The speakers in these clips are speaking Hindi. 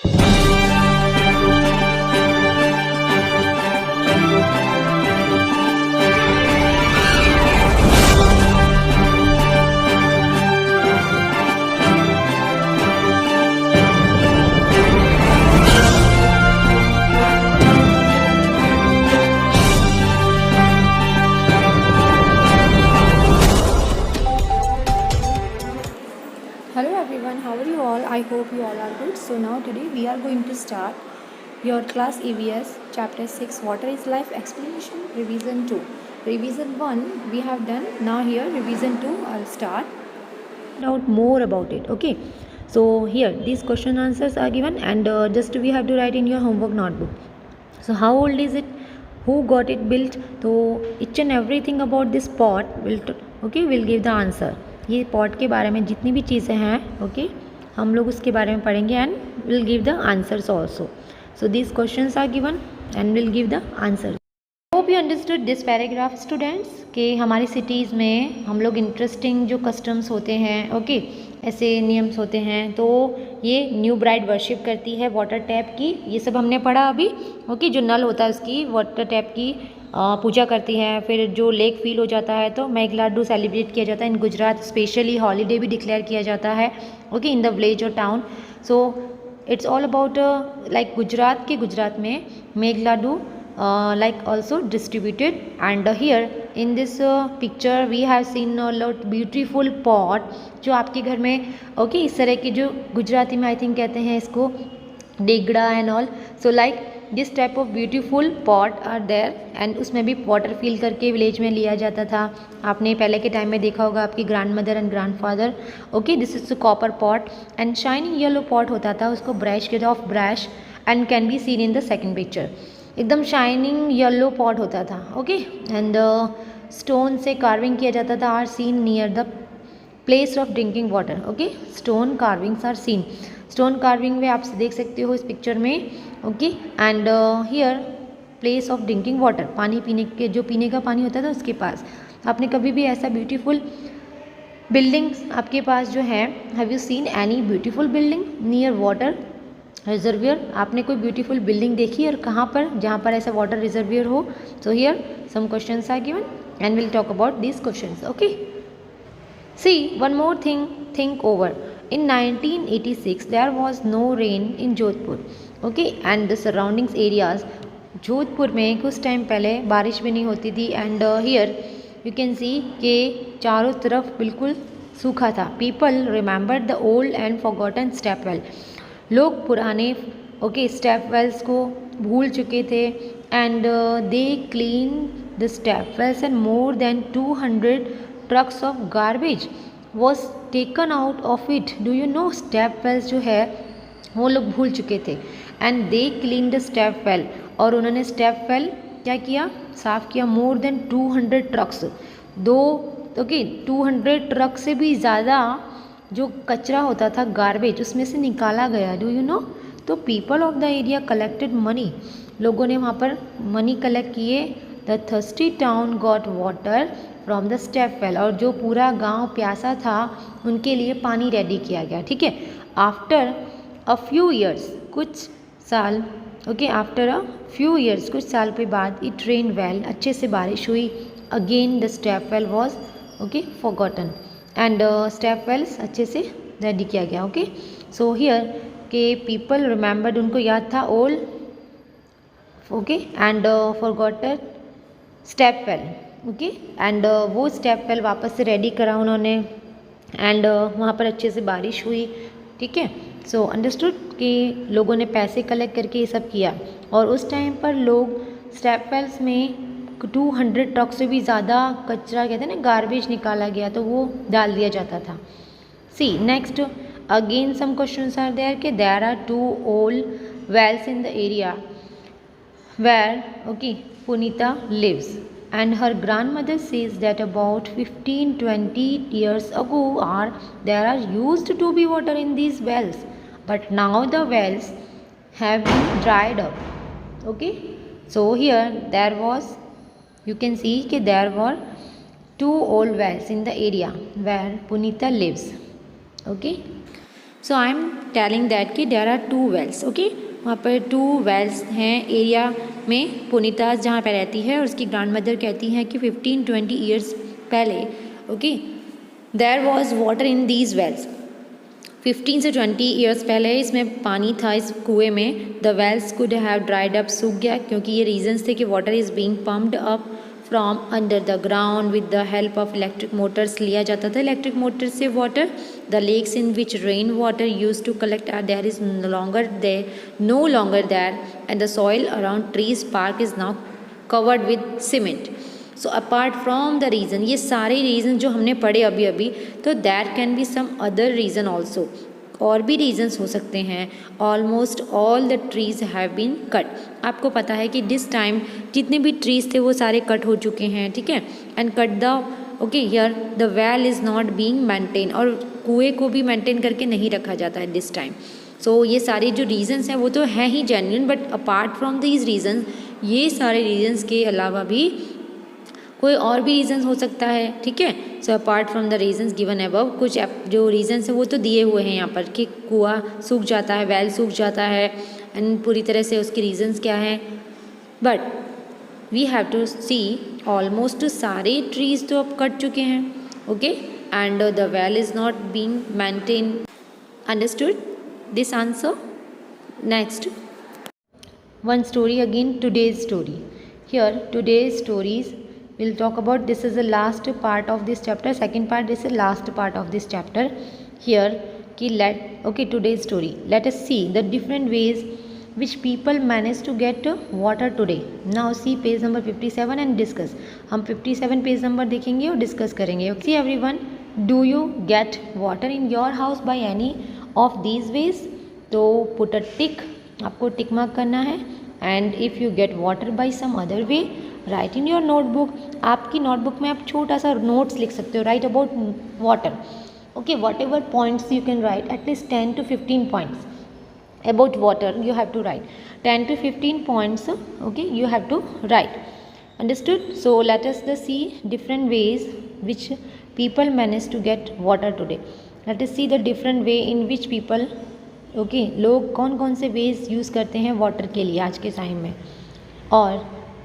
Hello everyone, how are you all? I hope you all are good. So now today we are going to start your class EVS chapter 6 Water is Life explanation revision 2. Revision 1 we have done. Now here revision 2 I'll start out more about it. Okay. So here these question answers are given and just we have to write in your homework notebook. So how old is it? Who got it built? So each and everything about this pot will give the answer. ये पॉट के बारे में जितनी भी चीज़ें हैं हम लोग उसके बारे में पढ़ेंगे and will give the answers also. So this questions are given and will give the answer. Hope you understood this paragraph students कि हमारी सिटीज़ में हम लोग इंटरेस्टिंग जो कस्टम्स होते हैं ऐसे नियम्स होते हैं. तो ये न्यू ब्राइड वर्शिप करती है वाटर टैप की, ये सब हमने पढ़ा अभी. जो नल होता है उसकी वाटर टैप की पूजा करती है. फिर जो लेक फील हो जाता है तो मेघलाडू सेलिब्रेट किया जाता है. इन गुजरात स्पेशली हॉलीडे भी डिक्लेयर किया जाता है इन द विलेज और town. So it's all about like Gujarat में मेघलाडू like also distributed. And here in this picture we have seen a lot beautiful pot जो आपके घर में इस तरह की जो गुजराती में आई थिंक कहते हैं इसको डेगड़ा and all. So like this type of beautiful pot are there and उसमें भी वाटर फिल करके विलेज में लिया जाता था. आपने पहले के टाइम में देखा होगा आपकी grandmother and grandfather. This is copper pot and shining yellow pot होता था. उसको ब्रश के off brush and can be seen in the second picture. एकदम शाइनिंग येलो पॉट होता था. एंड स्टोन से कार्विंग किया जाता था. Are seen near the place of drinking water. Stone carvings are seen. Stone carving में आप देख सकते हो इस पिक्चर में. And here place of drinking water, पानी पीने के जो पीने का पानी होता था उसके पास. आपने कभी भी ऐसा ब्यूटीफुल बिल्डिंग्स आपके पास जो है, have you seen any beautiful building near water reservoir? आपने कोई ब्यूटीफुल बिल्डिंग देखी और कहाँ पर जहाँ पर ऐसा वाटर रिजर्वियर हो? So here some questions are given and will talk about these questions. See one more thing, think over. In 1986 there was no rain in Jodhpur. And the surroundings areas. Jodhpur में कुछ टाइम पहले बारिश भी नहीं होती थी. And here you can see कि चारों तरफ बिल्कुल सूखा था. People remember the old and forgotten step well. लोग पुराने स्टेप वेल्स को भूल चुके थे. And they clean the step wells and more than 200 trucks of garbage was taken out of it. Do you know step wells जो है वो लोग भूल चुके थे. And they clean the step well, और उन्होंने स्टेप वेल क्या किया, साफ़ किया. मोर देन 200 ट्रक्स, 200 ट्रक से भी ज़्यादा जो कचरा होता था गार्बेज उसमें से निकाला गया. Do you know? तो people of the area collected money. लोगों ने वहाँ पर मनी कलेक्ट किए. The thirsty town got water from the step well. और जो पूरा गांव प्यासा था उनके लिए पानी रेडी किया गया. आफ्टर अ फ्यू ईयर्स, कुछ साल आफ्टर अ फ्यू ईयर्स, कुछ साल के बाद इट रेन वेल, अच्छे से बारिश हुई. Again the step well was forgotten and step wells अच्छे से रेडी किया गया. सो हियर के पीपल रिमेंबर्ड, उनको याद था old and forgotten step well. And वो स्टेप वेल वापस से रेडी करा उन्होंने. एंड वहाँ पर अच्छे से बारिश हुई. सो अंडरस्टूड कि लोगों ने पैसे कलेक्ट करके ये सब किया. और उस टाइम पर लोग स्टेप वेल्स में 200 ट्रक से भी ज़्यादा कचरा कहते हैं ना, गार्बेज निकाला गया तो वो डाल दिया जाता था. See next again some questions are there कि there are 2 old wells in the area where Punita lives, and her grandmother says that about 15-20 years ago there are used to be water in these wells, but now the wells have been dried up. So here there was, you can see कि there were 2 old wells in the area where Punita lives. So I am telling that कि देयर आर 2 वेल्स, ओके। वहाँ पर 2 वेल्स हैं एरिया में पुनीताज जहाँ पे रहती है, और उसकी ग्रैंड मदर कहती हैं कि 15-20 ईयर्स पहले, okay, there was water in these wells. 15 से 20 ईयर्स पहले इसमें पानी था इस कुएं में। The wells could have dried up, सूख गया, क्योंकि ये रीजंस थे कि water is being pumped up from under the ground with the help of electric motors. लिया जाता था इलेक्ट्रिक मोटर से water. The lakes in which rain water use to collect are there is no longer there, and the soil around trees park is now covered with cement. So apart from the reason, ये सारे रीज़न जो हमने पढ़े अभी अभी, तो that can be some other reason also, और भी रीजंस हो सकते हैं। Almost all the trees have been cut. आपको पता है कि दिस टाइम जितने भी ट्रीज थे वो सारे कट हो चुके हैं, ठीक है। And cut the, okay, here the well is not being maintain, और कुएं को भी मेंटेन करके नहीं रखा जाता है दिस टाइम। सो ये सारे जो रीजंस हैं वो तो हैं ही genuine, but apart from these reasons, ये सारे रीजंस के अलावा भी कोई और भी रीज़न्स हो सकता है, ठीक है। सो apart from the reasons given above, कुछ जो रीजंस हैं वो तो दिए हुए हैं यहाँ पर कि कुआं सूख जाता है, वेल सूख जाता है, एंड पूरी तरह से उसकी रीजंस क्या हैं। But we have to see almost सारे ट्रीज तो अब कट चुके हैं, okay, and the well is not being maintain. Understood this answer? Next one story again, today's story. Here today's stories we'll talk about. This is the last part of this chapter. Second part, this is the last part of this chapter. Here today's story, let us see the different ways which people manage to get water today. Now see page number 57 and discuss. हम 57 पेज नंबर देखेंगे और डिस्कस करेंगे. See everyone, do you get water in your house by any of these ways? तो put a tick, आपको टिक मार्क करना है. And if you get water by some other way, write in your notebook. आपकी नोटबुक में आप छोटा सा नोट्स लिख सकते हो, write about water. Okay, whatever points you can write, at least 10 to 15 points about water you have to write. 10 to 15 points, okay, you have to write. Understood? So let us see different ways which people manage to get water today. Let us see the different way in which people, okay, लोग कौन कौन से वेज यूज़ करते हैं वाटर के लिए आज के टाइम में, और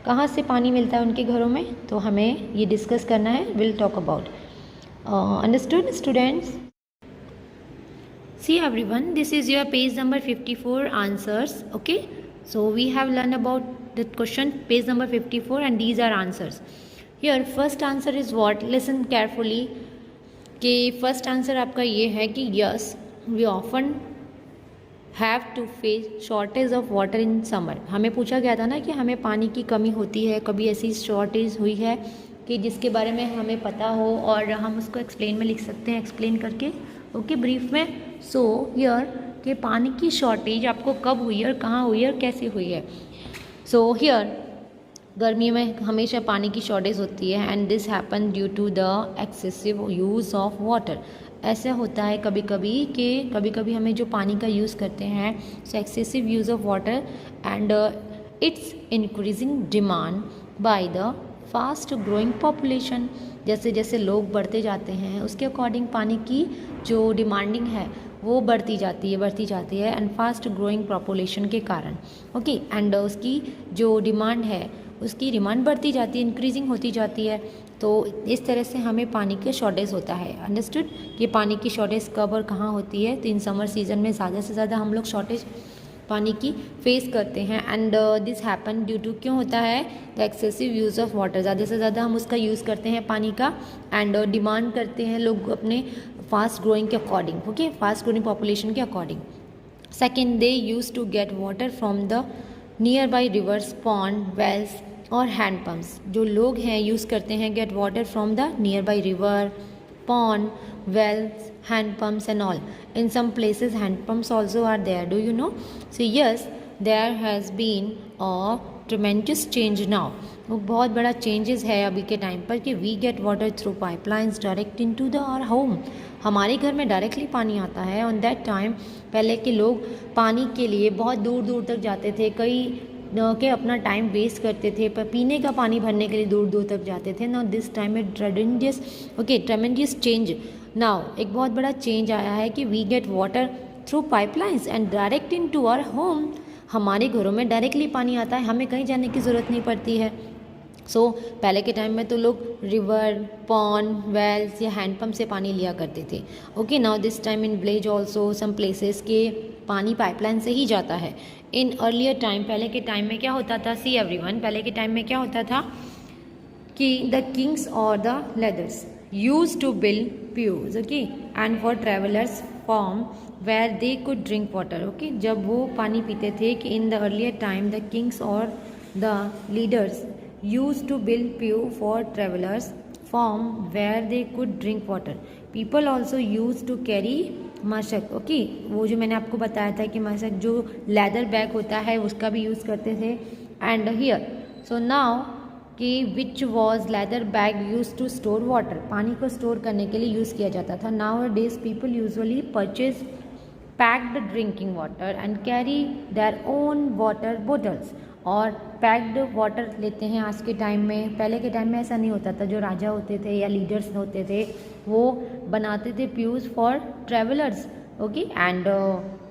कहाँ से पानी मिलता है उनके घरों में, तो हमें ये डिस्कस करना है. Will talk about. Understood students? See everyone, this is your page number 54 answers. Okay, so we have learn about the question page number 54 and these are answers. Here first answer is what, listen carefully. कि फर्स्ट आंसर आपका ये है कि yes, we often have to face shortage of water in summer. हमें पूछा गया था ना कि हमें पानी की कमी होती है, कभी ऐसी शॉर्टेज हुई है कि जिसके बारे में हमें पता हो और हम उसको एक्सप्लेन में लिख सकते हैं, एक्सप्लेन करके, ओके, ब्रीफ में. सो हियर कि पानी की शॉर्टेज आपको कब हुई है और कहाँ हुई है और कैसे हुई है. सो हियर गर्मी में हमेशा पानी की शॉर्टेज होती है, and this happen due to the excessive use of water. ऐसा होता है कभी कभी कि कभी कभी हमें जो पानी का यूज़ करते हैं, सो excessive use of water, and it's increasing demand by the fast growing population. जैसे जैसे लोग बढ़ते जाते हैं उसके अकॉर्डिंग पानी की जो डिमांडिंग है वो बढ़ती जाती है, एंड फास्ट ग्रोइंग पॉपुलेशन के कारण, ओके, एंड उसकी जो डिमांड है उसकी डिमांड बढ़ती जाती है, इंक्रीजिंग होती जाती है. तो इस तरह से हमें पानी का शॉर्टेज होता है. अंडरस्टूड? कि पानी की शॉर्टेज कब और कहाँ होती है, तो इन समर सीजन में ज़्यादा से ज़्यादा हम लोग शॉर्टेज पानी की फेस करते हैं. And this happen due to, क्यों होता है, the excessive use of water. ज़्यादा से ज़्यादा हम उसका यूज़ करते हैं पानी का, एंड डिमांड करते हैं लोग अपने फास्ट ग्रोइंग के according, okay, fast growing population के according. Second, they use to get water from the nearby rivers, pond, wells और हैंड पम्प्स. जो लोग हैं यूज़ करते हैं get water from the nearby river, pond, wells, hand pumps and all. In some places hand pumps also are there, do you know? So yes, there has been a tremendous change now. वो बहुत बड़ा चेंजेस है अभी के टाइम पर कि we get water through pipelines direct into the our home. हमारे घर में डायरेक्टली पानी आता है. ऑन दैट टाइम पहले के लोग पानी के लिए बहुत दूर दूर तक जाते थे, कई के अपना टाइम वेस्ट करते थे, पर पीने का पानी भरने के लिए दूर दूर तक जाते थे. नाउ दिस टाइम में ट्रेमेंडियस चेंज. नाउ एक बहुत बड़ा चेंज आया है कि we get water through pipelines and direct into our home. हमारे घरों में डायरेक्टली पानी आता है, हमें कहीं जाने की ज़रूरत नहीं पड़ती है। पहले के टाइम में तो लोग रिवर, पॉन्ड, वेल्स या हैंडपम्प से पानी लिया करते थे। Okay, now this time in village also some places के पानी पाइपलाइन से ही जाता है। इन अर्लियर टाइम, पहले के टाइम में क्या होता था, सी एवरीवन, पहले के टाइम में क्या होता था कि द किंग्स और the leaders use to build प्यूज, okay, and for travellers form where they could drink water. Okay, जब वो पानी पीते थे कि in the earlier time the kings और the leaders used to build pew for travelers from where they could drink water. People also used to carry मशक। ओके, वो जो मैंने आपको बताया था कि मशक जो लेदर बैग होता है उसका भी यूज़ करते थे। एंड हियर सो नाउ कि which was leather bag used to store water, पानी को स्टोर करने के लिए यूज़ किया जाता था। Now days people usually purchase packed drinking water and carry their own water bottles, और पैक्ड वाटर लेते हैं आज के टाइम में। पहले के टाइम में ऐसा नहीं होता था, जो राजा होते थे या लीडर्स होते थे वो बनाते थे प्यूज फॉर ट्रेवलर्स। ओके, एंड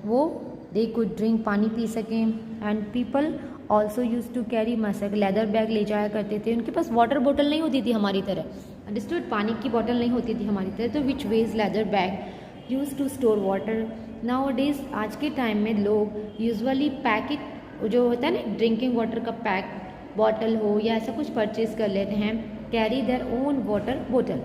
वो दे कुड ड्रिंक, पानी पी सकें। And people also use to carry मशक, लेदर बैग ले जाया करते थे। उनके पास वाटर बोतल नहीं होती थी हमारी तरह, अंडरस्टूड, पानी की बोतल नहीं होती थी हमारी तरह, तो which was leather bag used to store water. Nowadays आज के टाइम में लोग यूजुअली पैकेट जो होता है ना ड्रिंकिंग वाटर का पैक बॉटल हो या ऐसा कुछ परचेज कर लेते हैं, कैरी देयर ओन वाटर बोतल।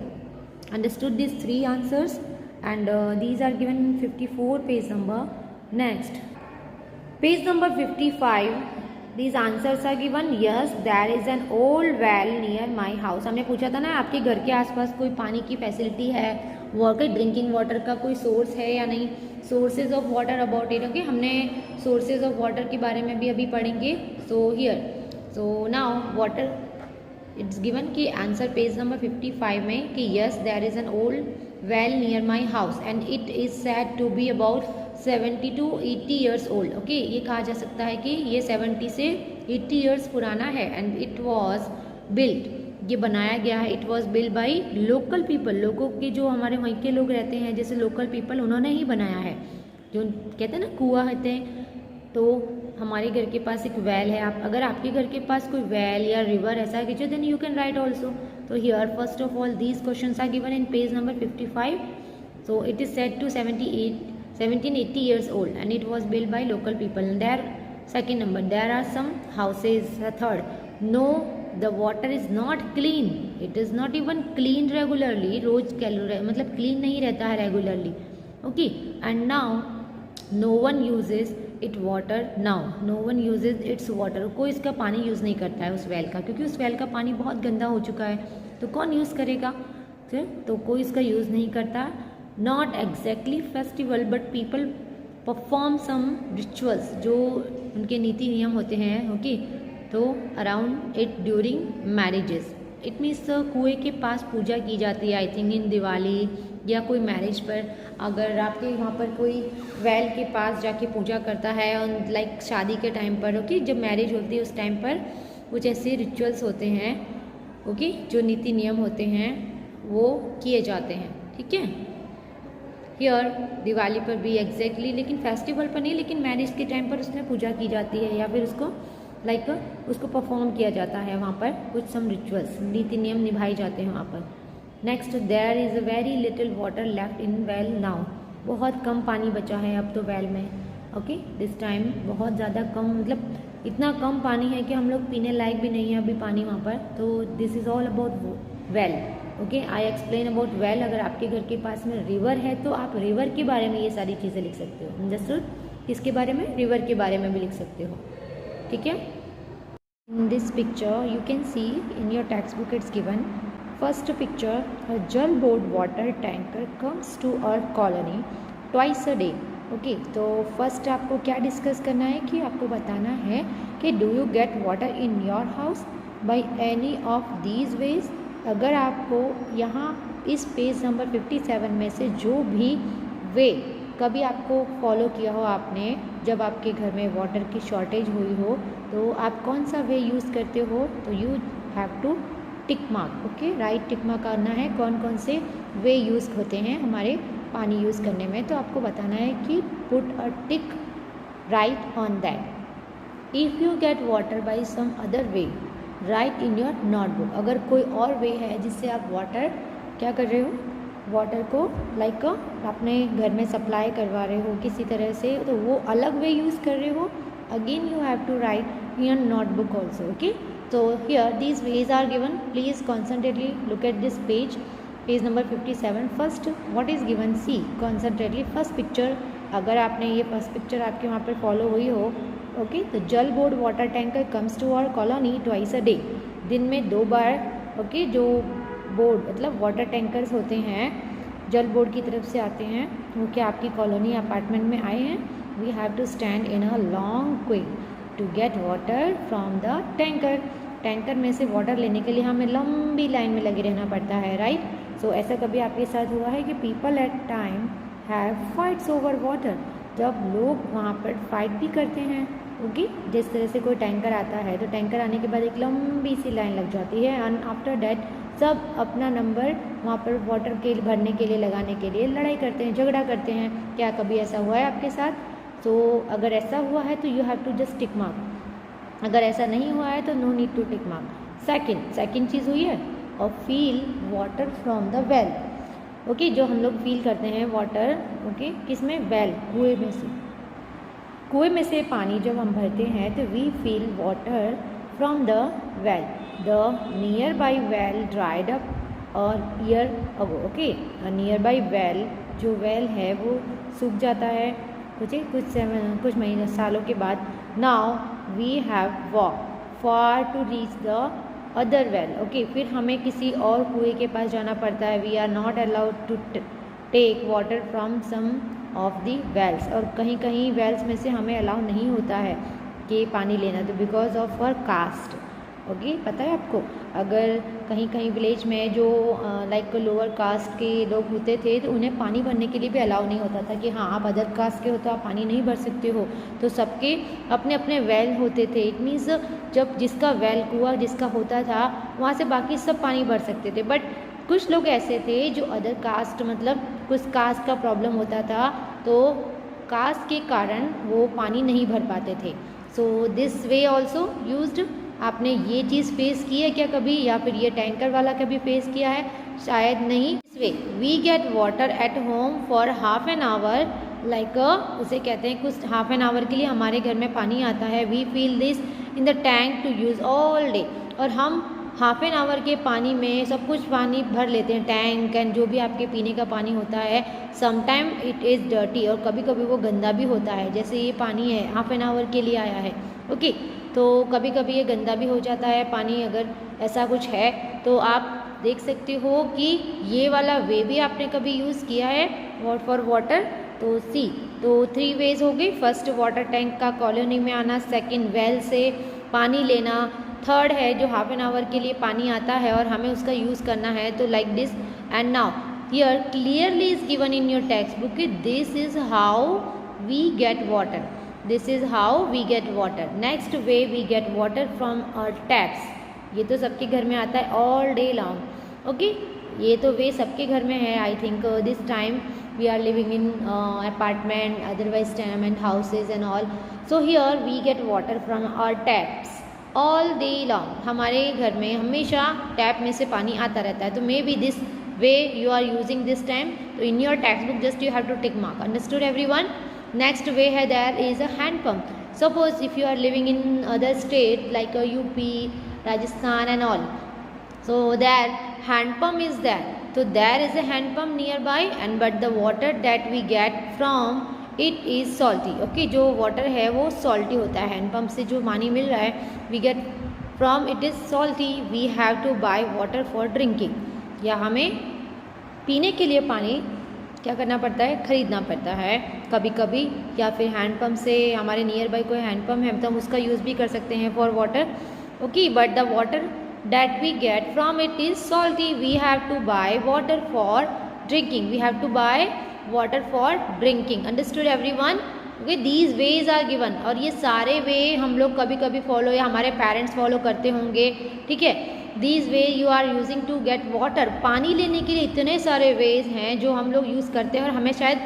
Understood this three answers and these are given in 54 page number. Next page number 55, these answers are given. Yes, there is an old well near my house. हमने पूछा था ना आपके घर के आसपास कोई पानी की फैसिलिटी है, वो कोई ड्रिंकिंग वाटर का कोई सोर्स है या नहीं, sources of water about it. Okay, हमने सोर्सेज ऑफ वाटर के बारे में भी अभी पढ़ेंगे। So here, so now water it's given कि आंसर पेज नंबर 55 में कि yes there is an old well near my house and it is said to be about 70 to 80 years old. Okay, ये कहा जा सकता है कि ये 70 से 80 ईयर्स पुराना है। एंड इट वॉज बिल्ड, ये बनाया गया है, it was build by local people, लोगों के जो हमारे वहीं के लोग रहते हैं जैसे लोकल पीपल, उन्होंने ही बनाया है। जो कहते हैं ना कुआं होते हैं, तो हमारे घर के पास एक वेल है, आप अगर आपके घर के पास कोई वेल या रिवर ऐसा कुछ है then you can write also. तो here first of all these questions are given in page number 55। So it is said to 1780 years old and it was built by local people. And there, second number, there are some houses. Third, no, the water is not clean, it is not even cleaned regularly, रोज मतलब clean नहीं रहता है regularly. Okay, and now no one uses it water, now no one uses its water, कोई इसका पानी यूज़ नहीं करता है उस वेल का, क्योंकि उस वेल का पानी बहुत गंदा हो चुका है, तो कौन यूज़ करेगा फिर, तो कोई इसका यूज़ नहीं करता। Not exactly festival but people perform some rituals, जो उनके नीति नियम होते हैं। ओके, तो around it during marriages, it means कुएँ के पास पूजा की जाती है, आई थिंक इन दिवाली या कोई मैरिज पर। अगर आपके वहाँ पर कोई वेल के पास जाके पूजा करता है और लाइक शादी के टाइम पर, ओके, जब मैरिज होती है उस टाइम पर कुछ ऐसे रिचुअल्स होते हैं, ओके, जो नीति नियम होते हैं वो किए जाते हैं। ठीक है, हियर दिवाली पर भी एग्जैक्टली, लेकिन फेस्टिवल पर नहीं, लेकिन मैरिज के टाइम पर उसमें पूजा की जाती है या फिर उसको लाइक उसको परफॉर्म किया जाता है, वहाँ पर कुछ सम रिचुअल्स, नीति नियम निभाए जाते हैं वहाँ पर। Next, there is a very little water left in well now, बहुत कम पानी बचा है अब तो वेल में। ओके, दिस टाइम बहुत ज़्यादा कम, मतलब इतना कम पानी है कि हम लोग पीने लायक भी नहीं है अभी पानी वहाँ पर। तो this is all about well. Okay, I explain about well. अगर आपके घर के पास में रिवर है तो आप रिवर के बारे में ये सारी चीज़ें लिख सकते हो। अंडरस्टूड, किसके बारे में, रिवर के बारे में भी लिख सकते हो। ठीक है, in this picture you can see in your text book it's given first picture, a Jal board water tanker comes to our colony twice a day. Okay, तो फर्स्ट आपको क्या डिस्कस करना है कि आपको बताना है कि do you get water in your house by any of these veg. अगर आपको यहाँ इस पेज नंबर 57 में से जो भी वे कभी आपको फॉलो किया हो आपने, जब आपके घर में वाटर की शॉर्टेज हुई हो, तो आप कौन सा वे यूज़ करते हो, तो you have to tick mark. Okay, right tick mark करना है कौन कौन से वे यूज़ होते हैं हमारे पानी यूज़ करने में, तो आपको बताना है कि put a tick right on that. If you get water by some other way write in your notebook. अगर कोई और वे है जिससे आप वाटर क्या कर रहे हो, वाटर को लाइक अपने घर में सप्लाई करवा रहे हो किसी तरह से, तो वो अलग वे यूज़ कर रहे हो, again you have to write in your notebook also. Okay, so here these ways are given. Please concentrately look at this page number 57. First what is given, see concentrately first picture. अगर आपने ये फर्स्ट पिक्चर आपके वहाँ पर फॉलो हुई हो, ओके, तो Jal board water tanker comes to our colony twice a day. दिन में 2 बार, ओके, जो बोर्ड मतलब वाटर टैंकर्स होते हैं जल बोर्ड की तरफ से आते हैं, वो क्या आपकी कॉलोनी अपार्टमेंट में आए हैं। We have to stand in a long queue to get water from the tanker. Tanker में से वाटर लेने के लिए हमें लंबी लाइन में लगे रहना पड़ता है, राइट। सो ऐसा कभी आपके साथ हुआ है कि people at time have fights over water, जब लोग वहाँ पर फाइट भी करते हैं, ओके। जिस तरह से कोई टैंकर आता है तो टैंकर आने के बाद एक लंबी सी लाइन लग जाती है, एंड आफ्टर डैट सब अपना नंबर वहाँ पर वाटर के भरने के लिए लगाने के लिए लड़ाई करते हैं, झगड़ा करते हैं। क्या कभी ऐसा हुआ है आपके साथ? तो अगर ऐसा हुआ है तो you have to just tick mark, अगर ऐसा नहीं हुआ है तो no need to tick mark. Second चीज़ हुई है, और fill water from the well, okay, जो हम लोग फील करते हैं वाटर, ओके, किस में, वेल, कुएं में से। कुएं में से पानी जब हम भरते हैं तो we fill water from the well, the nearby well dried up और year ago, okay. Nearby well, जो वेल है वो सूख जाता है कुछ महीने सालों के बाद। Now we have walk for to reach the other well, okay. फिर हमें किसी और कुएं के पास जाना पड़ता है। We are not allowed to take water from some of the wells, और कहीं कहीं वेल्स में से हमें अलाउ नहीं होता है कि पानी लेना, तो because of our caste, okay. पता है आपको, अगर कहीं कहीं विलेज में जो लाइक लोअर कास्ट के लोग होते थे तो उन्हें पानी भरने के लिए भी अलाउ नहीं होता था कि हाँ आप अदर कास्ट के हो तो आप पानी नहीं भर सकते हो। तो सबके अपने अपने वेल होते थे। इट मीन्स जब जिसका वेल कुआं जिसका होता था वहाँ से बाकी सब पानी भर सकते थे। बट कुछ लोग ऐसे थे जो अदर कास्ट, मतलब कुछ कास्ट का प्रॉब्लम होता था तो कास्ट के कारण वो पानी नहीं भर पाते थे। So this way also used. आपने ये चीज़ फेस की है क्या कभी, या फिर ये टैंकर वाला कभी फेस किया है? शायद नहीं। इस way we get water at home for half an hour, like उसे कहते हैं कुछ हाफ एन आवर के लिए हमारे घर में पानी आता है। We fill this in the tank to use all day, और हम हाफ एन आवर के पानी में सब कुछ पानी भर लेते हैं, टैंक एंड जो भी आपके पीने का पानी होता है। समटाइम इट इज़ डर्टी, और कभी कभी वो गंदा भी होता है। जैसे ये पानी है हाफ एन आवर के लिए आया है, ओके, तो कभी कभी ये गंदा भी हो जाता है पानी। अगर ऐसा कुछ है तो आप देख सकते हो कि ये वाला वे भी आपने कभी यूज़ किया है फॉर वाटर। तो सी, तो 3 वेज हो गई। फर्स्ट वाटर टैंक का कॉलोनी में आना, सेकंड वेल से पानी लेना, थर्ड है जो हाफ एन आवर के लिए पानी आता है और हमें उसका यूज़ करना है, तो like this. And now here clearly is given in your text book, this is how we get water, this is how we get water. Next way we get water from our taps, ये तो सबके घर में आता है ऑल डे लॉन्ग, ओके। ये तो वे सबके घर में है। I think this time we are living in apartment, otherwise tenement houses and all. So here we get water from our taps all day long. हमारे घर में हमेशा टैप में से पानी आता रहता है। तो may B this way you are using this time. तो in your textbook just you have to tick mark. Understood everyone? Next way है there is a hand pump. Suppose if you are living in other state like UP, Rajasthan and all. So there hand pump is there. So there is a hand pump nearby, and but the water that we get from it is salty. Okay, जो water है वो salty होता है। हैंड पम्प से जो पानी मिल रहा है we get from it is salty. We have to buy water for drinking. या हमें पीने के लिए पानी क्या करना पड़ता है, खरीदना पड़ता है कभी कभी। या फिर हैंड पम्प से, हमारे नियर बाई कोई हैंड पम्प है तो हम उसका यूज़ भी कर सकते हैं for water, okay. But the water that we get from it is salty. We have to buy water for drinking. We have to buy water for drinking. Understood everyone? Okay, these ways are given, और ये सारे वे हम लोग कभी कभी फॉलो या हमारे पेरेंट्स फॉलो करते होंगे, ठीक है। These way you are using to get water, पानी लेने के लिए इतने सारे वेज हैं जो हम लोग यूज़ करते हैं, और हमें शायद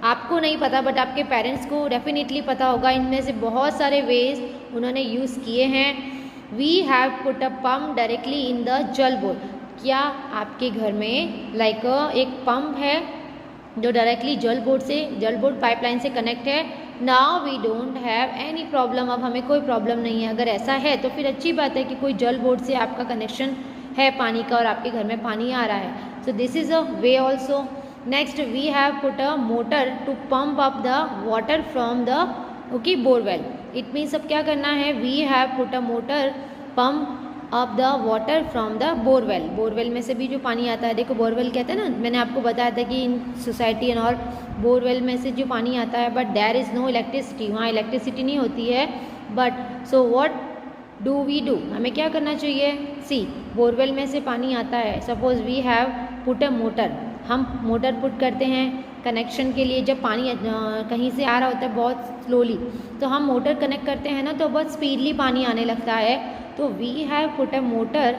आपको नहीं पता बट आपके पेरेंट्स को डेफिनेटली पता होगा। इनमें से बहुत सारे वेज उन्होंने यूज़ किए हैं। We have put a pump directly in the Jal board, क्या आपके घर में लाइक एक पंप है जो डायरेक्टली जल बोर्ड पाइपलाइन से कनेक्ट है। Now we don't have any problem, अब हमें कोई प्रॉब्लम नहीं है। अगर ऐसा है तो फिर अच्छी बात है कि कोई जल बोर्ड से आपका कनेक्शन है पानी का और आपके घर में पानी आ रहा है। So this is a way also. Next, we have put a motor to pump up the water from the okay borewell. It means अब क्या करना है, we have put a motor pump up the water from the borewell. Borewell में से भी जो पानी आता है, देखो बोरवेल कहते हैं ना, मैंने आपको बताया था कि in society and all borewell में से जो पानी आता है, but there is no electricity, वहाँ इलेक्ट्रिसिटी नहीं होती है। But so what do we do, हमें क्या करना चाहिए। सी, बोरवेल में से पानी आता है, suppose we have put a motor, हम मोटर पुट करते हैं कनेक्शन के लिए। जब पानी कहीं से आ रहा होता है बहुत स्लोली, तो हम मोटर कनेक्ट करते हैं ना, तो बहुत स्पीडली पानी आने लगता है। तो we have put a motor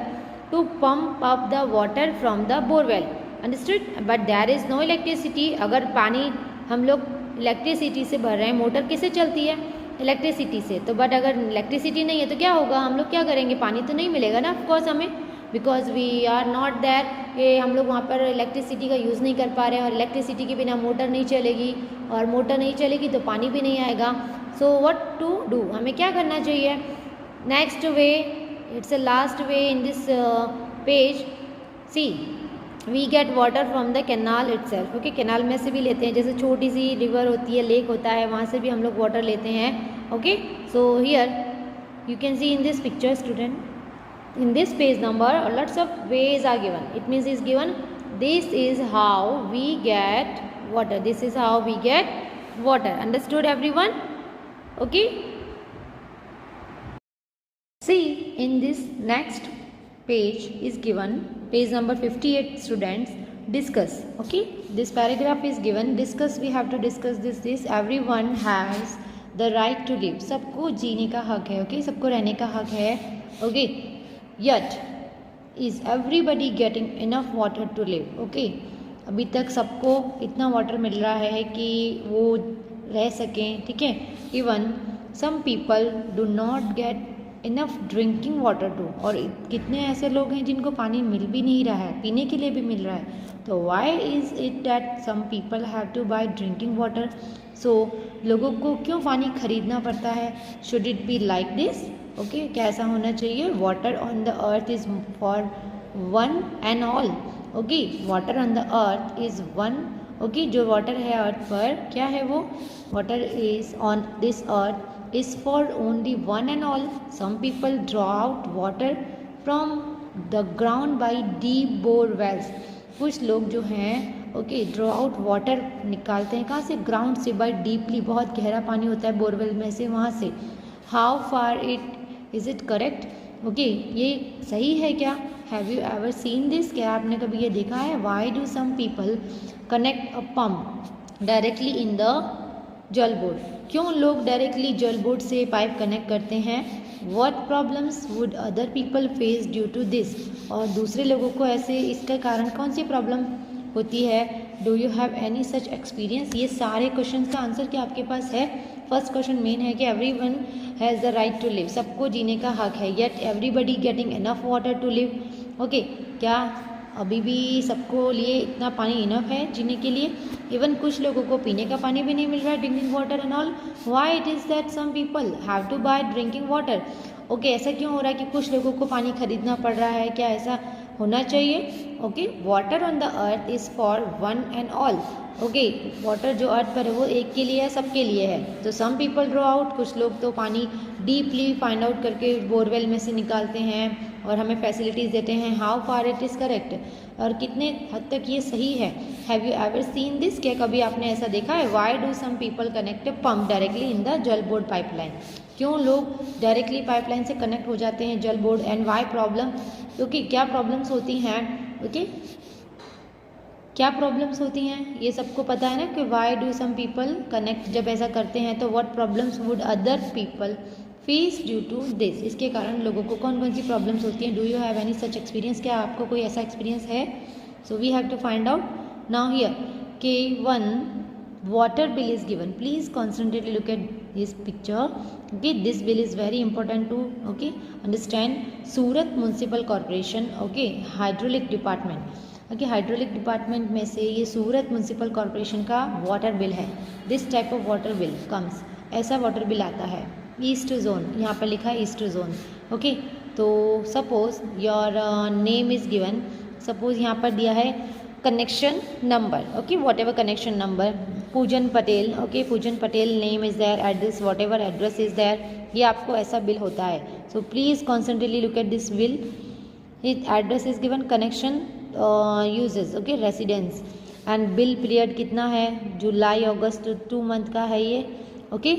to pump up the water from the borewell, understood. But there is no electricity, अगर पानी हम लोग इलेक्ट्रिसिटी से भर रहे हैं, मोटर किससे चलती है, इलेक्ट्रिसिटी से। तो बट अगर इलेक्ट्रिसिटी नहीं है तो क्या होगा, हम लोग क्या करेंगे, पानी तो नहीं मिलेगा ना ऑफकोर्स हमें, because we are not there, ये हम लोग वहाँ पर इलेक्ट्रिसिटी का यूज़ नहीं कर पा रहे हैं, और इलेक्ट्रिसिटी के बिना मोटर नहीं चलेगी, और मोटर नहीं चलेगी तो पानी भी नहीं आएगा। सो व्हाट टू डू, हमें क्या करना चाहिए। Next way, it's a last way in this page. See, we get water from the canal itself, okay, canal में से भी लेते हैं, जैसे छोटी सी रिवर होती है, लेक होता है, वहाँ से भी हम लोग वाटर लेते हैं। Okay, so here you can see in this picture student, in this page number lots of ways are given. It means is given this is how we get water, this is how we get water, understood everyone? Okay, see in this next page is given page number 58 students, discuss. Okay, this paragraph is given, discuss, we have to discuss this everyone has the right to live, सबको जीने का हक है। ओके, सबको रहने का हक है। Okay, yet is everybody getting enough water to live? Okay, अभी तक सबको इतना वाटर मिल रहा है कि वो रह सकें, ठीक है। Even some people do not get enough drinking water too, और कितने ऐसे लोग हैं जिनको पानी मिल भी नहीं रहा है, पीने के लिए भी मिल रहा है। तो why is it that some people have to buy drinking water. So लोगों को क्यों पानी खरीदना पड़ता है। Should it be like this, okay, क्या ऐसा होना चाहिए। Water on the earth is for one and all. Okay, water on the earth is one. Okay, जो वाटर है अर्थ पर, क्या है वो, water is on this earth is for only one and all. Some people draw out water from the ground by deep bore wells. कुछ लोग जो हैं, ओके, ड्रॉ आउट वाटर निकालते हैं कहाँ से, ग्राउंड से, बाई डीपली, बहुत गहरा पानी होता है बोरवेल में से, वहाँ से। How far it is it correct. Okay, ये सही है क्या। Have you ever seen this, क्या आपने कभी ये देखा है। Why do some people connect a pump directly in the Jal board, क्यों लोग डायरेक्टली जल बोर्ड से पाइप कनेक्ट करते हैं। What problems would other people face due to this, और दूसरे लोगों को ऐसे इसके कारण कौन सी प्रॉब्लम होती है। Do you have any such experience. ये सारे क्वेश्चन का आंसर क्या आपके पास है। फर्स्ट क्वेश्चन मेन है कि everyone has the right to live, सबको जीने का हक है। Yet everybody getting enough water to live. Okay, क्या अभी भी सबको लिए इतना पानी इनफ है जीने के लिए। इवन कुछ लोगों को पीने का पानी भी नहीं मिल रहा है, drinking water and all. Why it is that some people have to buy drinking water. Okay, ऐसा क्यों हो रहा है कि कुछ लोगों को पानी खरीदना पड़ रहा है, क्या ऐसा होना चाहिए। Okay, water on the earth is for one and all. Okay, water जो अर्थ पर है वो एक के लिए है, सबके लिए है। तो सम पीपल ड्रॉ आउट, कुछ लोग तो पानी डीपली फाइंड आउट करके बोरवेल में से निकालते हैं और हमें फैसिलिटीज़ देते हैं। How far it is correct, और कितने हद तक ये सही है। Have you ever seen this, क्या कभी आपने ऐसा देखा है। Why do some people connect pump directly in the Jal board pipeline, क्यों लोग डायरेक्टली पाइपलाइन से कनेक्ट हो जाते हैं जल बोर्ड। एंड वाई प्रॉब्लम, क्योंकि क्या प्रॉब्लम्स होती हैं। ओके, क्या प्रॉब्लम्स होती हैं, ये सबको पता है ना कि why do some people connect, जब ऐसा करते हैं तो what problems would other people face due to this, इसके कारण लोगों को कौन कौन सी प्रॉब्लम्स होती हैं। Do you have any such experience, क्या आपको कोई ऐसा एक्सपीरियंस है? So we have to find out now here के one water bill is given. Please constantly look at this picture. Okay, this bill is very important to understand. Surat Municipal Corporation, hydraulic department, hydraulic department में से ये सूरत म्यूनसिपल कॉरपोरेशन का वाटर बिल है. This type of water bill comes, ऐसा वाटर बिल आता है ईस्ट जोन, यहाँ पर लिखा है ईस्ट जोन. ओके, तो suppose your name is given, suppose यहाँ पर दिया है connection number, okay, whatever connection number, Pujan Patel, okay, Pujan Patel name is there, address whatever address is there, ये आपको ऐसा बिल होता है. So please concentratedly look at this bill. Address is given, connection uses, okay, residence, and bill period कितना है, जुलाई अगस्त 2 मंथ का है ये. Okay,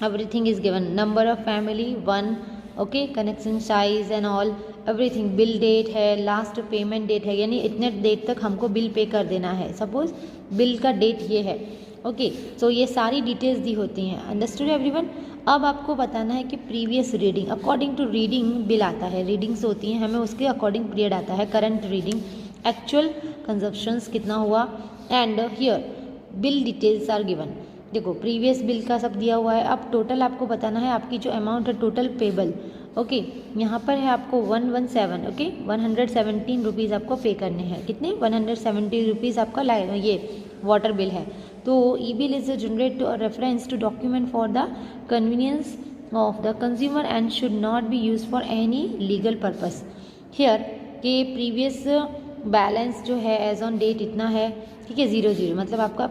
everything is given, number of family 1, okay, connection size and all everything, bill date है, लास्ट पेमेंट डेट है, यानी इतने डेट तक हमको बिल पे कर देना है. सपोज बिल का डेट ये है. ओके, सो ये सारी डिटेल्स दी होती हैं. Understood everyone. अब आपको बताना है कि previous reading, according to reading bill आता है, रीडिंग्स होती हैं, हमें उसके अकॉर्डिंग पीरियड आता है, करंट रीडिंग, एक्चुअल कंजप्शंस कितना हुआ, and here bill details are given. देखो प्रीवियस बिल का सब दिया हुआ है. अब टोटल आपको बताना है, आपकी जो अमाउंट है टोटल पेबल, ओके, यहाँ पर है आपको 117, ओके, 117 रुपीज़ आपको पे करने हैं. कितने? 170 रुपीज़ आपका ये वाटर बिल है. तो e bill is generate to reference to document for the convenience of the consumer and should not be use for any legal purpose. Here के प्रीवियस बैलेंस जो है एज ऑन डेट इतना है, ठीक है, 00, मतलब आपका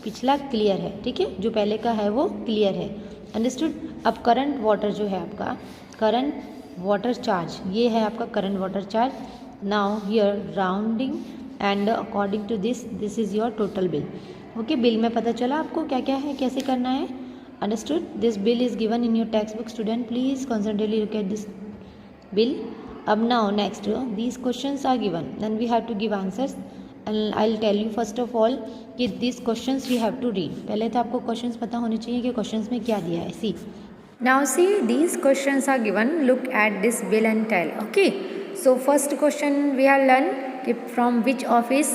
पिछला क्लियर है, ठीक है, जो पहले का है वो क्लियर है. अंडरस्टूड. अब करंट वाटर जो है आपका, करंट वाटर चार्ज, ये है आपका current water charge. Now here rounding and according to this is your total bill. Okay, bill में पता चला आपको क्या क्या है, कैसे करना है. Understood. This bill is given in your text book. Student please concentrately look at this bill. अब now next these questions are given, then we have to give answers. And I will tell you first of all कि this questions we have to read. पहले तो आपको क्वेश्चंस पता होने चाहिए कि क्वेश्चंस में क्या दिया है. सी, now see these questions are given, look at this bill and tell. Okay, so first question we have learned कि from which office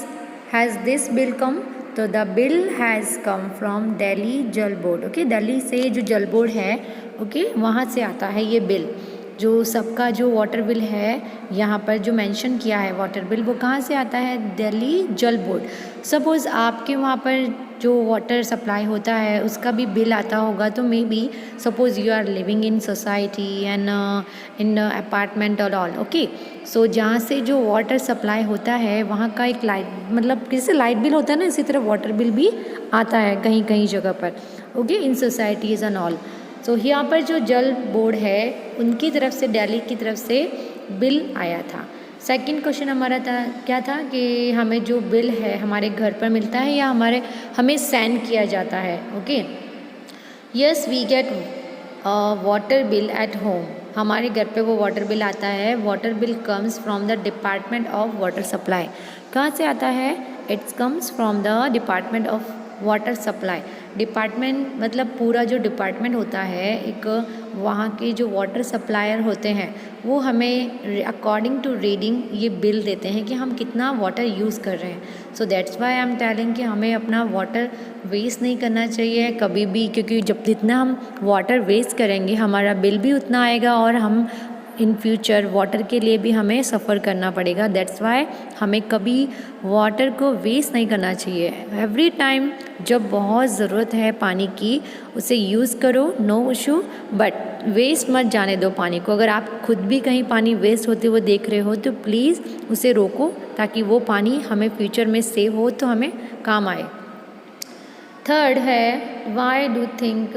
has this bill come. तो the bill has come from Delhi जल बोर्ड. ओके, दिल्ली से जो जल बोर्ड है, ओके, वहाँ से आता है ये बिल. जो सबका जो वाटर बिल है यहाँ पर जो मेंशन किया है वाटर बिल, वो कहाँ से आता है? दिल्ली जल बोर्ड. सपोज़ आपके वहाँ पर जो वाटर सप्लाई होता है उसका भी बिल आता होगा, तो may be suppose you are living in society and in apartment और ऑल. ओके, सो जहाँ से जो वाटर सप्लाई होता है वहाँ का एक लाइट, मतलब जैसे लाइट बिल होता है ना, इसी तरह वाटर बिल भी आता है कहीं कहीं जगह पर. Okay, in societies and all. So यहाँ पर जो जल बोर्ड है उनकी तरफ से, दिल्ली की तरफ से बिल आया था. सेकंड क्वेश्चन हमारा था क्या था कि हमें जो बिल है हमारे घर पर मिलता है या हमें सेंड किया जाता है. Okay, yes we get water bill at home. हमारे घर पे वो वाटर बिल आता है. Water bill comes from the department of water supply. कहाँ से आता है? It's comes from the department of water supply. Department मतलब पूरा जो डिपार्टमेंट होता है, एक वहाँ के जो वाटर सप्लायर होते हैं वो हमें अकॉर्डिंग टू रीडिंग ये बिल देते हैं कि हम कितना वाटर यूज़ कर रहे हैं. सो that's Y I am telling कि हमें अपना वाटर वेस्ट नहीं करना चाहिए कभी भी, क्योंकि जब जितना हम वाटर वेस्ट करेंगे हमारा बिल भी उतना आएगा और हम इन फ्यूचर वाटर के लिए भी हमें सफ़र करना पड़ेगा. दैट्स वाई हमें कभी वाटर को वेस्ट नहीं करना चाहिए. एवरी टाइम जब बहुत ज़रूरत है पानी की उसे यूज़ करो, नो इशू, बट वेस्ट मत जाने दो पानी को. अगर आप खुद भी कहीं पानी वेस्ट होते हुए देख रहे हो तो प्लीज़ उसे रोको, ताकि वो पानी हमें फ्यूचर में सेव हो तो हमें काम आए. थर्ड है why do think,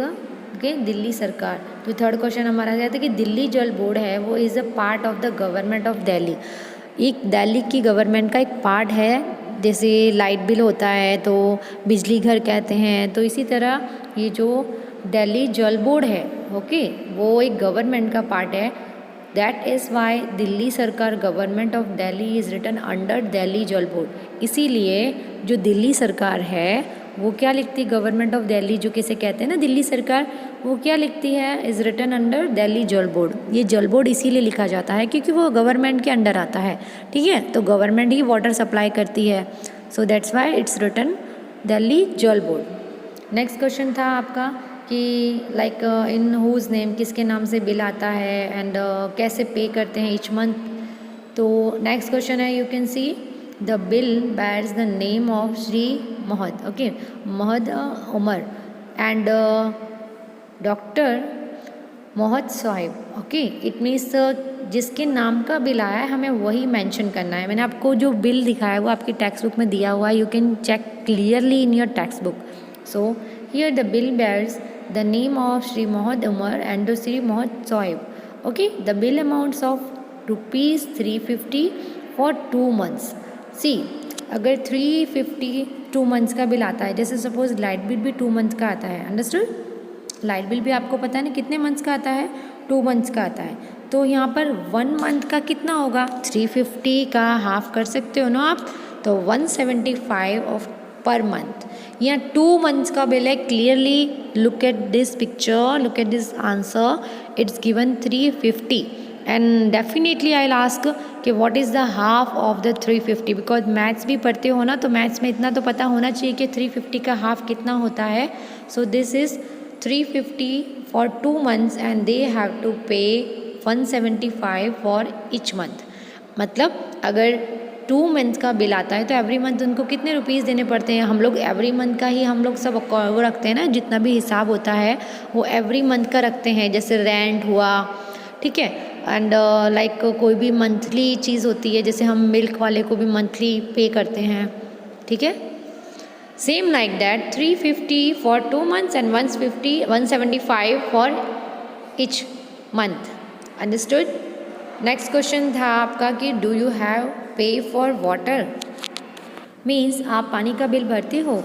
okay, Delhi सरकार. तो थर्ड क्वेश्चन हमारा क्या था कि दिल्ली जल बोर्ड है वो is a part of the government of Delhi. एक दिल्ली की गवर्नमेंट का एक पार्ट है. जैसे लाइट बिल होता है तो बिजली घर कहते हैं, तो इसी तरह ये जो दिल्ली जल बोर्ड है, ओके, वो एक गवर्नमेंट का पार्ट है. दैट इज़ वाई दिल्ली सरकार government of Delhi is written under Delhi Jal board. इसीलिए जो दिल्ली सरकार है वो क्या लिखती है, गवर्नमेंट ऑफ दिल्ली जो किसे कहते हैं ना दिल्ली सरकार, वो क्या लिखती है, is written under Delhi Jal board. ये जल बोर्ड इसीलिए लिखा जाता है क्योंकि वो गवर्नमेंट के अंडर आता है, ठीक है, तो गवर्नमेंट ही वाटर सप्लाई करती है, so that's why it's written Delhi Jal board. Next question था आपका कि लाइक इन हुज नेम, किसके नाम से बिल आता है एंड कैसे पे करते हैं ईच मंथ। तो नेक्स्ट क्वेश्चन है, you can see the bill bears the name of Shri Mohd, okay, Mohd Umar and Dr. Mohd साहिब, ओके, इट मीन्स जिसके नाम का बिल आया है हमें वही मेंशन करना है। मैंने आपको जो बिल दिखाया है वो आपकी टेक्स्ट बुक में दिया हुआ है, you can check clearly in your text book. So here the bill bears the name of Shri Mohd Umar and Shri Mohd Saib, okay, the bill amounts of rupees 350 for 2 months। सी अगर 350 2 मंथ्स का बिल आता है, जैसे सपोज लाइट बिल भी 2 मंथ का आता है, अंडरस्टूड, लाइट बिल भी आपको पता है ना कितने मंथ्स का आता है, 2 मंथ्स का आता है, तो यहाँ पर 1 मंथ का कितना होगा, 350 का हाफ कर सकते हो ना आप, तो 175 ऑफ पर मंथ। यहाँ 2 मंथ्स का बिल है, clearly look at this picture, look at this answer, it's given 350 and definitely I will ask कि what is the half of the 350, because maths भी पढ़ते हो ना, तो मैथ्स में इतना तो पता होना चाहिए कि 350 का हाफ कितना होता है। So this is 350 for 2 months and they have to pay 175 for each month. मतलब अगर 2 मंथ का बिल आता है तो एवरी मंथ उनको कितने रुपीज़ देने पड़ते हैं, हम लोग एवरी मंथ का ही हम लोग सब वो रखते हैं ना, जितना भी हिसाब होता है वो एवरी मंथ का रखते हैं, जैसे रेंट हुआ, ठीक है, एंड लाइक कोई भी मंथली चीज़ होती है, जैसे हम मिल्क वाले को भी मंथली पे करते हैं, ठीक है, same like that 350 for 2 months and 175 for each month, understood. Next question था आपका कि do you have pay for water, means आप पानी का बिल भरते हो,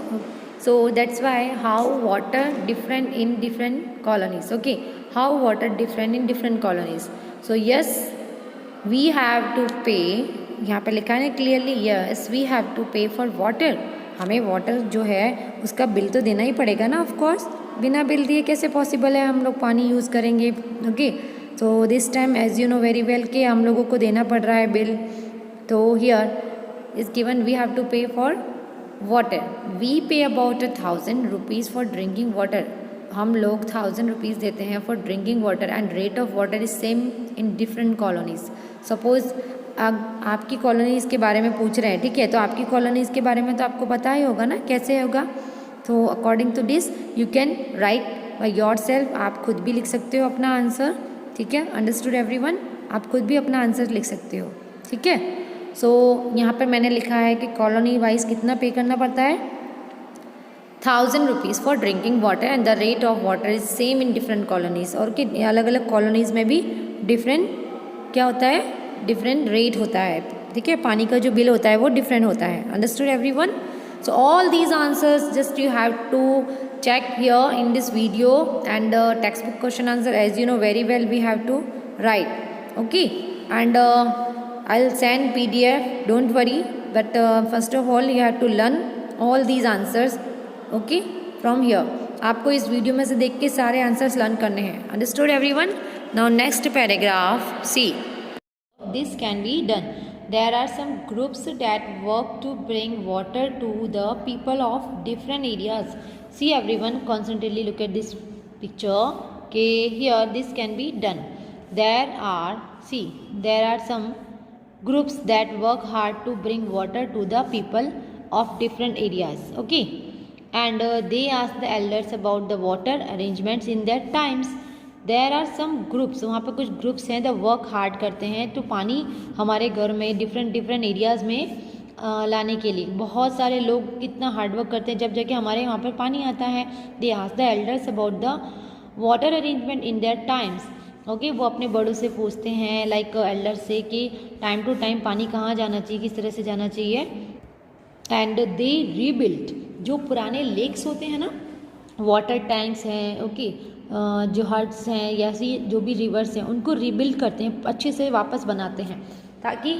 so that's why how water different in different colonies, okay, how water different in different colonies. So yes we have to pay, यहाँ पे लिखा है clearly, yes we have to pay for water, हमें वाटर जो है उसका बिल तो देना ही पड़ेगा ना, ऑफ कोर्स, बिना बिल दिए कैसे पॉसिबल है हम लोग पानी यूज़ करेंगे, okay. So this time as you know very well कि हम लोगों को देना पड़ रहा है बिल, तो here is given we have to pay for water, we pay about 1000 rupees for drinking water, हम लोग 1000 रुपीज़ देते हैं for drinking water and rate of water is same in different colonies. Suppose आपकी कॉलोनीज़ के बारे में पूछ रहे हैं, ठीक है, तो आपकी कॉलोनीज़ के बारे में तो आपको पता ही होगा ना कैसे होगा, तो according to this you can write by yourself, आप खुद भी लिख सकते हो अपना आंसर, ठीक है, अंडरस्टूड एवरीवन, आप खुद भी अपना आंसर लिख सकते हो, ठीक है। सो यहाँ पर मैंने लिखा है कि कॉलोनी वाइज कितना पे करना पड़ता है, 1000 rupees for drinking water and the rate of water is same in different colonies, और कि अलग अलग कॉलोनीज़ में भी डिफरेंट क्या होता है, डिफरेंट रेट होता है, ठीक है, पानी का जो बिल होता है वो डिफरेंट होता है, understood everyone. So all these answers just you have to check here in this video and textbook question answer as you know very well we have to write, okay, and I'll send PDF, don't worry, but first of all you have to learn all these answers, okay, from here। आपको इस वीडियो में से देख के सारे आंसर्स लर्न करने हैं, understood everyone. Now next paragraph see, this can be done, there are some groups that work to bring water to the people of different areas। See everyone, concentrately look at this picture, okay, here this can be done, there are some groups that work hard to bring water to the people of different areas, okay, and they ask the elders about the water arrangements in their times। There are some groups, वहाँ पर कुछ ग्रुप्स हैं द वर्क हार्ड करते हैं तो पानी हमारे घर में डिफरेंट एरियाज़ में लाने के लिए बहुत सारे लोग कितना हार्ड वर्क करते हैं जब जाके हमारे वहाँ पर पानी आता है। They ask the elders about the water arrangement in their times, okay, वो अपने बड़ों से पूछते हैं लाइक एल्डर से कि टाइम टू टाइम पानी कहाँ जाना चाहिए, किस तरह से जाना चाहिए। एंड दे रीबिल्ड, जो पुराने लेक्स होते हैं ना, वाटर टैंक्स हैं, ओके, जो हट्स हैं या ऐसी जो भी रिवर्स हैं उनको रीबिल्ड करते हैं, अच्छे से वापस बनाते हैं ताकि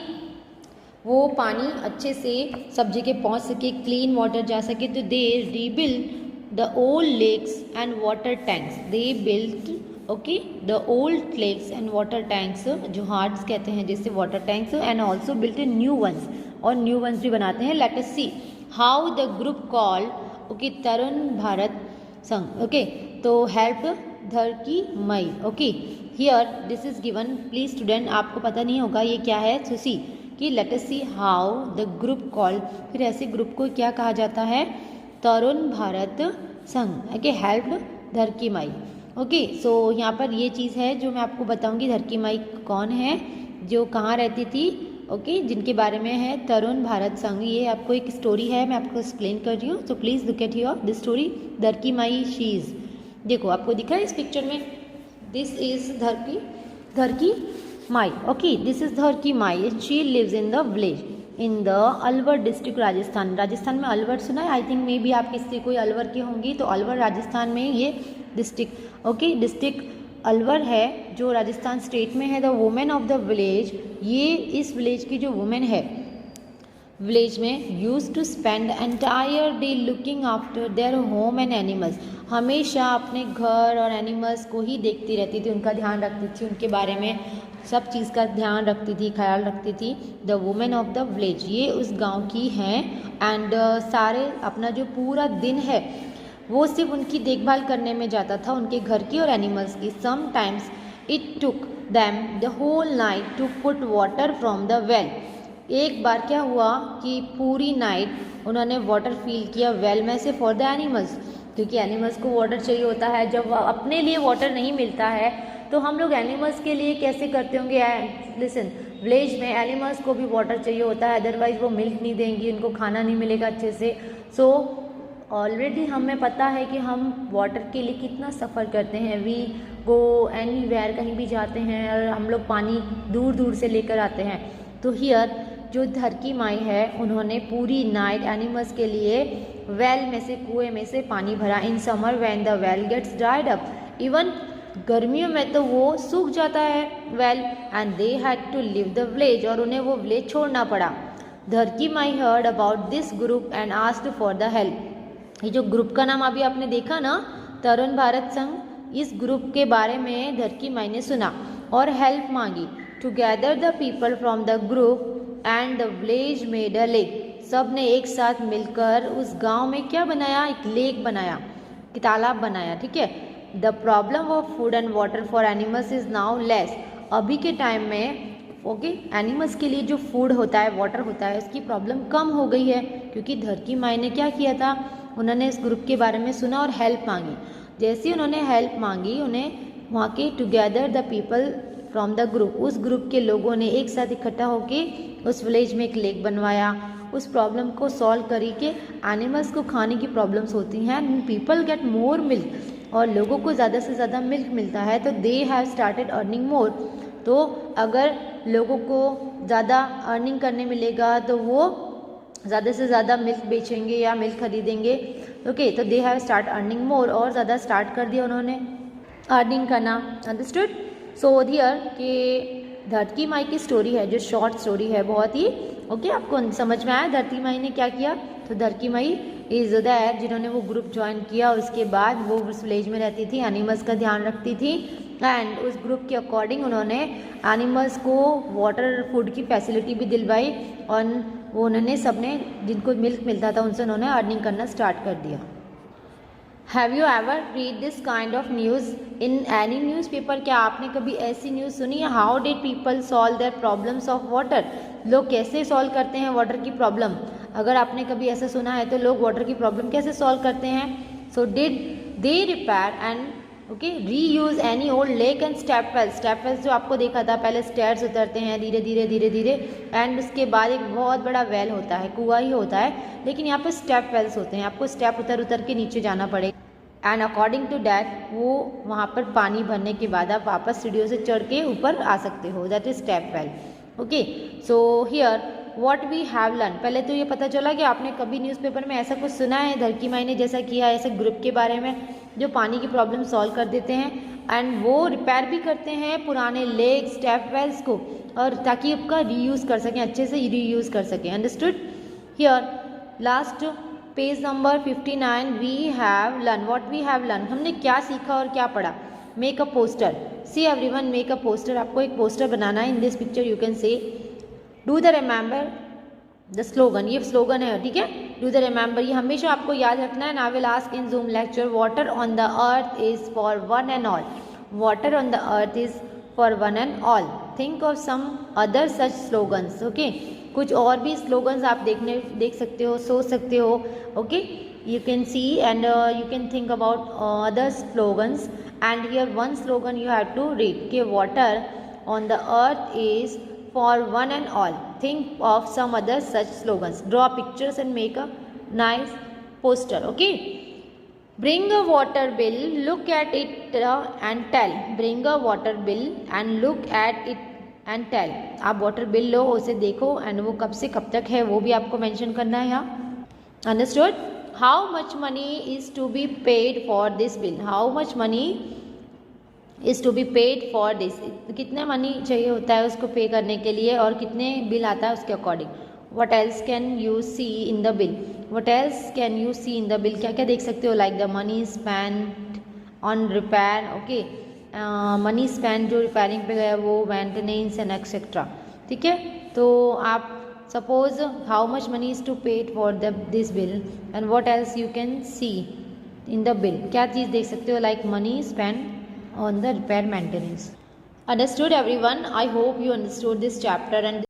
वो पानी अच्छे से सब जगह पहुँच सके, क्लीन वाटर जा सके। तो they rebuild the old lakes and water tanks, they built okay the old lakes and water tanks, जो हार्ट्स कहते हैं जिससे water tanks, and also built new ones, और न्यू वंस भी बनाते हैं। Let us see how the group called okay Tarun Bharat Sangh okay तो help Dharti Mai okay here this is given. Please student आपको पता नहीं होगा ये क्या है, सो सी कि late us see how the group called, फिर ऐसे ग्रुप को क्या कहा जाता है, तरुण भारत संघ ओके हेल्प धरती माई ओके। सो यहाँ पर ये चीज़ है जो मैं आपको बताऊंगी, धरती माई कौन है, जो कहाँ रहती थी ओके जिनके बारे में है तरुण भारत संघ। ये आपको एक स्टोरी है, मैं आपको एक्सप्लेन कर रही हूँ, so please look at here this story. धरती माई शी इज, देखो आपको दिख रहा है इस पिक्चर में, this is Dharti my okay, this is Dharti Mai, she lives in the village in the Alwar district Rajasthan. Rajasthan में अलवर सुना है, आई थिंक मे बी आप किसी कोई अलवर की होंगी, तो अलवर राजस्थान में ये डिस्ट्रिक्ट ओके डिस्ट्रिक्ट अलवर है जो राजस्थान स्टेट में है। The women of the village, ये इस विलेज की जो वुमेन है विलेज में use to spend entire day looking after their home and animals, हमेशा अपने घर और एनिमल्स को ही देखती रहती थी, उनका ध्यान रखती थी, उनके बारे में सब चीज़ का ध्यान रखती थी, ख्याल रखती थी। The women of the village, ये उस गांव की हैं एंड सारे अपना जो पूरा दिन है वो सिर्फ उनकी देखभाल करने में जाता था, उनके घर की और एनिमल्स की। Sometimes it took them the whole night to put water from the well, एक बार क्या हुआ कि पूरी नाइट उन्होंने वाटर फिल किया वेल में से फॉर द एनिमल्स, क्योंकि एनिमल्स को वाटर चाहिए होता है। जब अपने लिए वाटर नहीं मिलता है तो हम लोग एनिमल्स के लिए कैसे करते होंगे। लिसन, विलेज में एनिमल्स को भी वाटर चाहिए होता है, अदरवाइज वो मिल्क नहीं देंगी, उनको खाना नहीं मिलेगा अच्छे से। सो ऑलरेडी हमें पता है कि हम वाटर के लिए कितना सफ़र करते हैं, वी गो एनीवेयर, कहीं भी जाते हैं और हम लोग पानी दूर दूर से लेकर आते हैं। तो हियर जो धरती माई है उन्होंने पूरी नाइट एनिमल्स के लिए वेल में से, कुएं में से पानी भरा। In summer when the well gets dried up, even गर्मियों में तो वो सूख जाता है well, and they had to leave the village, और उन्हें वो विलेज छोड़ना पड़ा। Dharti Mai heard about this group and asked for the help, ये जो ग्रुप का नाम अभी आपने देखा ना, तरुण भारत संघ, इस ग्रुप के बारे में धरती माई ने सुना और हेल्प मांगी। Together the people from the group and the village made a lake, सब ने एक साथ मिलकर उस गांव में क्या बनाया, एक लेक बनाया, तालाब बनाया, ठीक है। The problem of food and water for animals is now less, अभी के टाइम में ओके एनिमल्स के लिए जो फूड होता है, वाटर होता है, उसकी प्रॉब्लम कम हो गई है, क्योंकि धरती माई ने क्या किया था, उन्होंने इस ग्रुप के बारे में सुना और हेल्प मांगी। जैसे ही उन्होंने हेल्प मांगी, उन्हें वहाँ के together the people from the group, उस ग्रुप के लोगों ने एक साथ इकट्ठा होकर उस विलेज में एक लेक बनवाया, उस प्रॉब्लम को सॉल्व करी कि एनिमल्स को खाने की प्रॉब्लम्स होती हैं, पीपल गेट मोर मिल्क, और लोगों को ज़्यादा से ज़्यादा मिल्क मिलता है, तो they have started earning more. तो अगर लोगों को ज़्यादा अर्निंग करने मिलेगा तो वो ज़्यादा से ज़्यादा मिल्क बेचेंगे या मिल्क खरीदेंगे, ओके। तो they have start earning more, और ज़्यादा स्टार्ट कर दिया उन्होंने अर्निंग करना, अंडरस्टूड। सो हियर कि धरती माई की स्टोरी है, जो शॉर्ट स्टोरी है बहुत ही ओके, आपको समझ में आया धरती माई ने क्या किया। तो धरती माई इज दैट जिन्होंने वो ग्रुप ज्वाइन किया, उसके बाद वो उस विलेज में रहती थी, एनिमल्स का ध्यान रखती थी, एंड उस ग्रुप के अकॉर्डिंग उन्होंने एनिमल्स को वाटर फूड की फैसिलिटी भी दिलवाई, और वो उन्होंने सबने जिनको मिल्क मिलता था उनसे उन्होंने अर्निंग करना स्टार्ट कर दिया। Have you ever read this kind of news in any news paper, क्या आपने कभी ऐसी न्यूज़ सुनी है, how did people solve their problems of water, लोग कैसे सॉल्व करते हैं वाटर की प्रॉब्लम। अगर आपने कभी ऐसा सुना है तो लोग वाटर की प्रॉब्लम कैसे सॉल्व करते हैं। So did they repair and okay reuse any old lake and step wells, step wells जो आपको देखा था, पहले स्टेयर्स उतरते हैं धीरे धीरे धीरे धीरे, एंड उसके बाद एक बहुत बड़ा वेल होता है, कुआं ही होता है, लेकिन यहाँ पे स्टेप वेल्स होते हैं, आपको स्टेप उतर उतर के नीचे जाना पड़ेगा, एंड अकॉर्डिंग टू डैट वो वहाँ पर पानी भरने के बाद आप वापस सीढ़ियों से चढ़ के ऊपर आ सकते हो, that is step well, okay. So here what we have learn. पहले तो ये पता चला कि आपने कभी न्यूज़पेपर में ऐसा कुछ सुना है धरती माई ने जैसा किया ऐसे ग्रुप के बारे में जो पानी की प्रॉब्लम सॉल्व कर देते हैं एंड वो रिपेयर भी करते हैं पुराने लेक्स टैप वेल्स को, और ताकि उसका रीयूज़ कर सकें, अच्छे से रीयूज़ कर सकें। Understood? Here last page number 59 we have learn. What we have learn, हमने क्या सीखा और क्या पढ़ा। Make a poster. See everyone make a poster. आपको एक पोस्टर बनाना है। In this picture you can say do the remember the slogan. ये स्लोगन है, ठीक है। डू द रिमेंबर, ये हमेशा आपको याद रखना है। I will ask in Zoom lecture, water on the earth is for one and all. Water on the earth is for one and all. Think of some other such slogans. Okay, कुछ और भी स्लोगन्स आप देख सकते हो, सोच सकते हो। Okay, you can see and you can think about other slogans, and here one slogan you have to read कि water on the earth is for one and all. Think of some other such slogans. Draw pictures and make a nice poster. Okay, bring a water bill, look at it and tell. Bring a water bill and look at it and tell. आप वाटर बिल लो, उसे देखो एंड वो कब से कब तक है वो भी आपको मेंशन करना है यहाँ। Understood? How much money is to be paid for this bill? How much money is to be paid for this? कितने मनी चाहिए होता है उसको पे करने के लिए और कितने बिल आता है उसके according. What else can you see in the bill? What else can you see in the bill? क्या क्या देख सकते हो? Like the money spent on repair. Okay, money spend जो रिपेयरिंग पे गया वो, मेंटेनेंस एंड एक्सेट्रा। ठीक है, तो आप suppose how much money is to paid for this bill and what else you can see in the bill. क्या चीज़ देख सकते हो? like money spent on the repair maintenance. Understood everyone? I hope you understood this chapter and